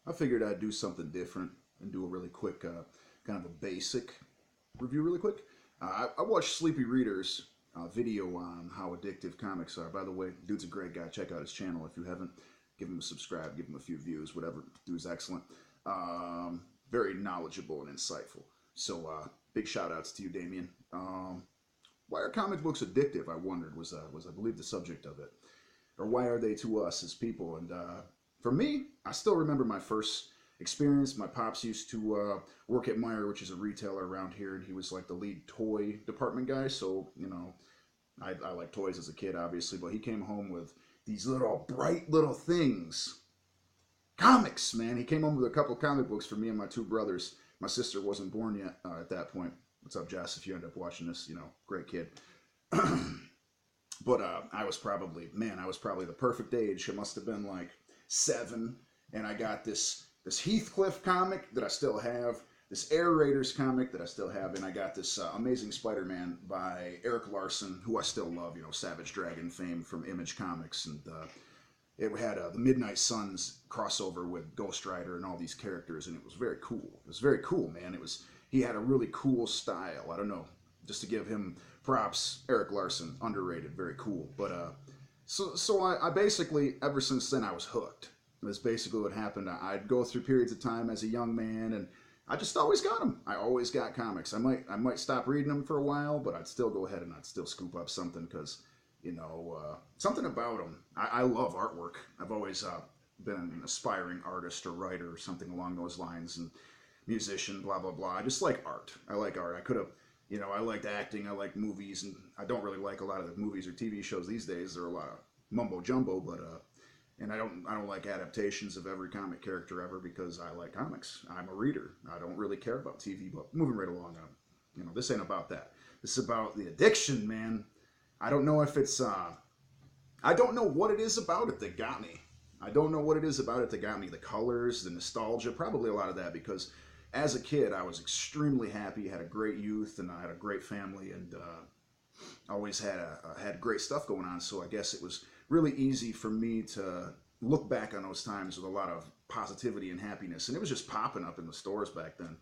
I figured I'd do something different and do a really quick, kind of a basic review really quick. I watched Sleepy Reader's video on how addictive comics are. By the way, dude's a great guy. Check out his channel if you haven't. Give him a subscribe, give him a few views, whatever. Dude's excellent. Very knowledgeable and insightful. So big shout outs to you, Damien. Why are comic books addictive? I wondered was I believe the subject of it, or why are they to us as people? And for me, I still remember my first experience. My pops used to work at Meyer, which is a retailer around here, and he was like the lead toy department guy. So I liked toys as a kid, obviously, but he came home with these little bright little things. Comics, man. He came home with a couple comic books for me and my two brothers. My sister wasn't born yet at that point. What's up, Jess? If you end up watching this, great kid. But I was probably the perfect age. It must have been like 7. And I got this Heathcliff comic that I still have, this Air Raiders comic that I still have, and I got this Amazing Spider-Man by Eric Larson, who I still love, Savage Dragon fame from Image Comics, and it had the Midnight Suns crossover with Ghost Rider and all these characters, and it was very cool. It was very cool, man. He had a really cool style. I don't know, just to give him props, Eric Larson, underrated, very cool. But so I basically, ever since then, I was hooked. That's basically what happened. I'd go through periods of time as a young man, and I just always got them. I always got comics. I might stop reading them for a while, but I'd still go ahead and I'd still scoop up something because, something about them. I love artwork. I've always been an aspiring artist or writer or something along those lines, and musician, blah, blah, blah. I just like art. I like art. I could have, I liked acting. I liked movies, and I don't really like a lot of the movies or TV shows these days. There are a lot of mumbo jumbo, but and I don't like adaptations of every comic character ever because I like comics. I'm a reader. I don't really care about TV, but moving right along, this ain't about that. This is about the addiction, man. I don't know if it's, I don't know what it is about it that got me. I don't know what it is about it that got me. The colors, the nostalgia, probably a lot of that because as a kid, I was extremely happy, had a great youth, and I had a great family, and always had great stuff going on. So I guess it was really easy for me to look back on those times with a lot of positivity and happiness. And it was just popping up in the stores back then.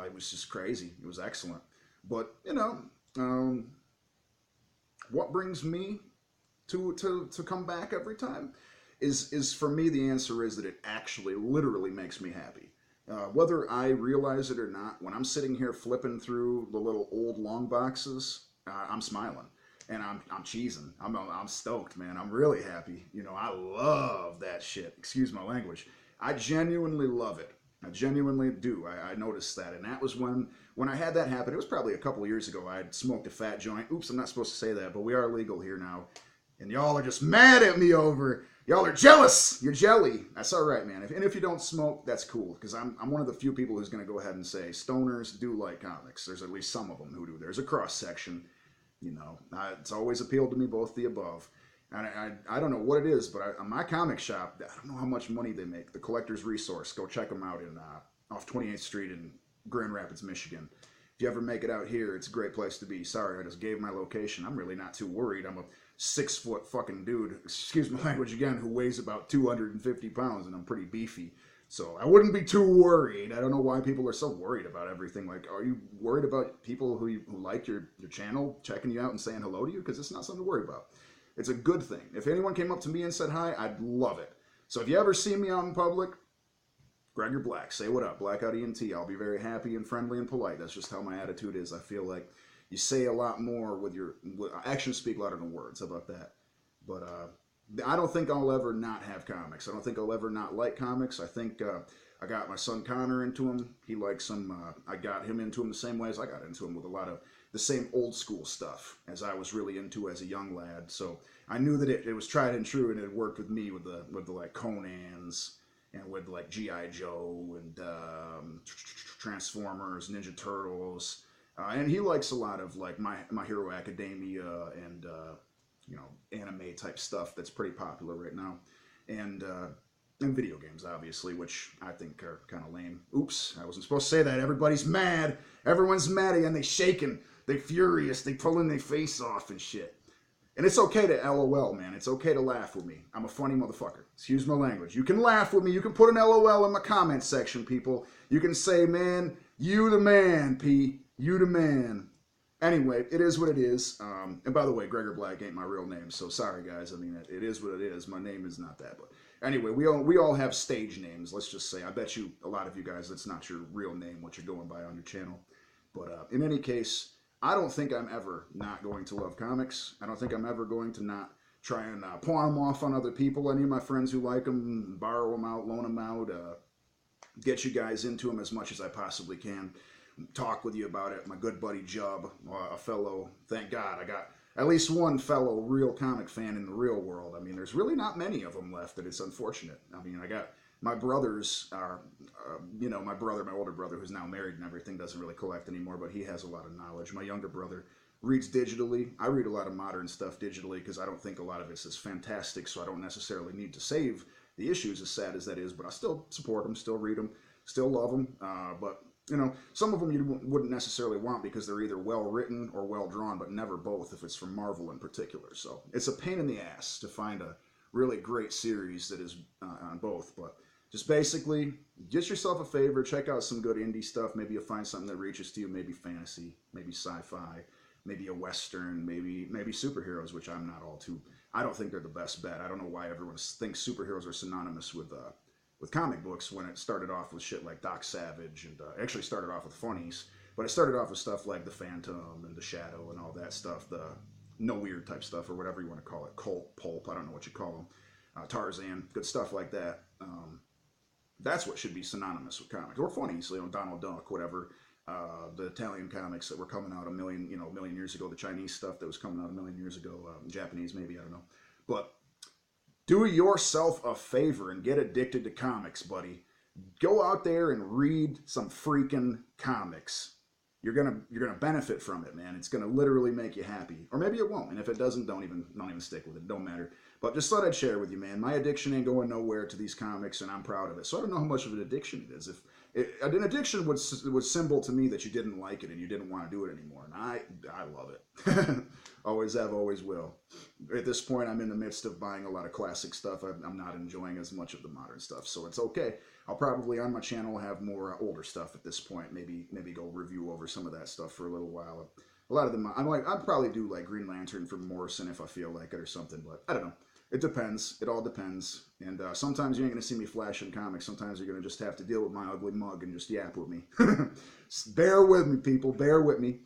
It was just crazy. It was excellent. But, what brings me to come back every time is for me, the answer is that it actually literally makes me happy. Whether I realize it or not, when I'm sitting here flipping through the little old long boxes, I'm smiling. And I'm cheesing. I'm stoked, man. I'm really happy. I love that shit. Excuse my language. I genuinely love it. I genuinely do. I noticed that. And that was when I had that happen. It was probably a couple of years ago. I had smoked a fat joint. Oops, I'm not supposed to say that, but we are legal here now. And y'all are just mad at me y'all are jealous. You're jelly. That's all right, man. If you don't smoke, that's cool. Because I'm one of the few people who's going to go ahead and say stoners do like comics. There's at least some of them who do. There's a cross section. It's always appealed to me, both the above. And I don't know what it is, but my comic shop, I don't know how much money they make. The Collector's Resource, go check them out off 28th Street in Grand Rapids, Michigan. If you ever make it out here, it's a great place to be. Sorry, I just gave my location. I'm really not too worried. I'm a 6-foot fucking dude, excuse my language again, who weighs about 250 pounds, and I'm pretty beefy. So I wouldn't be too worried. I don't know why people are so worried about everything. Like, are you worried about people who like your channel checking you out and saying hello to you? Because it's not something to worry about. It's a good thing. If anyone came up to me and said hi, I'd love it. So if you ever see me out in public, Gregor Black, say what up, Blackout ENT. I'll be very happy and friendly and polite. That's just how my attitude is. I feel like you say a lot more with actions speak louder than words. How about that? But I don't think I'll ever not have comics. I don't think I'll ever not like comics. I think I got my son Connor into them. He likes them. I got him into them the same way as I got into them, with a lot of the same old school stuff as I was really into as a young lad. So I knew that it was tried and true, and it worked with me with the like Conans and with like G.I. Joe and Transformers, Ninja Turtles. And he likes a lot of like My Hero Academia and anime type stuff that's pretty popular right now, and video games, obviously, which I think are kind of lame. Oops, I wasn't supposed to say that. Everybody's mad. Everyone's mad, and they shaking. They furious. They pulling their face off and shit. And it's okay to LOL, man. It's okay to laugh with me. I'm a funny motherfucker. Excuse my language. You can laugh with me. You can put an LOL in my comment section, people. You can say, man, you the man, P. You the man. Anyway, it is what it is. And by the way, Gregor Black ain't my real name, so sorry, guys. I mean, it is what it is. My name is not that. But anyway, we all have stage names, let's just say. I bet you, a lot of you guys, that's not your real name, what you're going by on your channel. But in any case, I don't think I'm ever not going to love comics. I don't think I'm ever going to not try and pawn them off on other people. Any of my friends who like them, borrow them out, loan them out, get you guys into them as much as I possibly can. Talk with you about it. My good buddy Jub, a fellow, thank God, I got at least one fellow real comic fan in the real world. I mean, there's really not many of them left, and it's unfortunate. I mean, I got my brothers are, my older brother who's now married and everything doesn't really collect anymore, but he has a lot of knowledge. My younger brother reads digitally. I read a lot of modern stuff digitally because I don't think a lot of it's as fantastic, so I don't necessarily need to save the issues, as sad as that is, but I still support them, still read them, still love them, but some of them you wouldn't necessarily want because they're either well written or well drawn, but never both if it's from Marvel in particular. So it's a pain in the ass to find a really great series that is on both. But just basically, get yourself a favor, check out some good indie stuff. Maybe you'll find something that reaches to you, maybe fantasy, maybe sci-fi, maybe a Western, maybe superheroes, which I'm not all too... I don't think they're the best bet. I don't know why everyone thinks superheroes are synonymous with comic books when it started off with shit like Doc Savage and actually started off with funnies, but it started off with stuff like the Phantom and the Shadow and all that stuff, the no weird type stuff or whatever you want to call it, cult, pulp, I don't know what you call them, Tarzan, good stuff like that. That's what should be synonymous with comics or funnies, Donald Duck, whatever. The Italian comics that were coming out a million years ago, the Chinese stuff that was coming out a million years ago, Japanese maybe, I don't know, but do yourself a favor and get addicted to comics, buddy. Go out there and read some freaking comics. You're gonna benefit from it, man. It's gonna literally make you happy, or maybe it won't. And if it doesn't, don't even stick with it. Don't matter. But just thought I'd share with you, man. My addiction ain't going nowhere to these comics, and I'm proud of it. So I don't know how much of an addiction it is. An addiction would symbol to me that you didn't like it and you didn't want to do it anymore. And I love it. Always have, always will. At this point, I'm in the midst of buying a lot of classic stuff. I'm not enjoying as much of the modern stuff, so it's okay. I'll probably on my channel have more older stuff at this point. Maybe go review over some of that stuff for a little while. A lot of them, I'd probably do like Green Lantern from Morrison if I feel like it or something, but I don't know. It depends. It all depends. And sometimes you ain't going to see me flashing comics. Sometimes you're going to just have to deal with my ugly mug and just yap with me. Bear with me, people. Bear with me.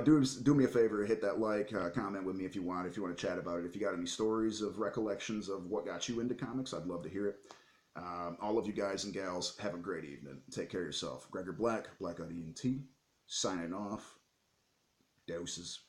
Do me a favor. Hit that like, comment with me if you want. If you want to chat about it. If you got any stories of recollections of what got you into comics, I'd love to hear it. All of you guys and gals, have a great evening. Take care of yourself. Gregor Black, Black Out ENT, signing off. Doses.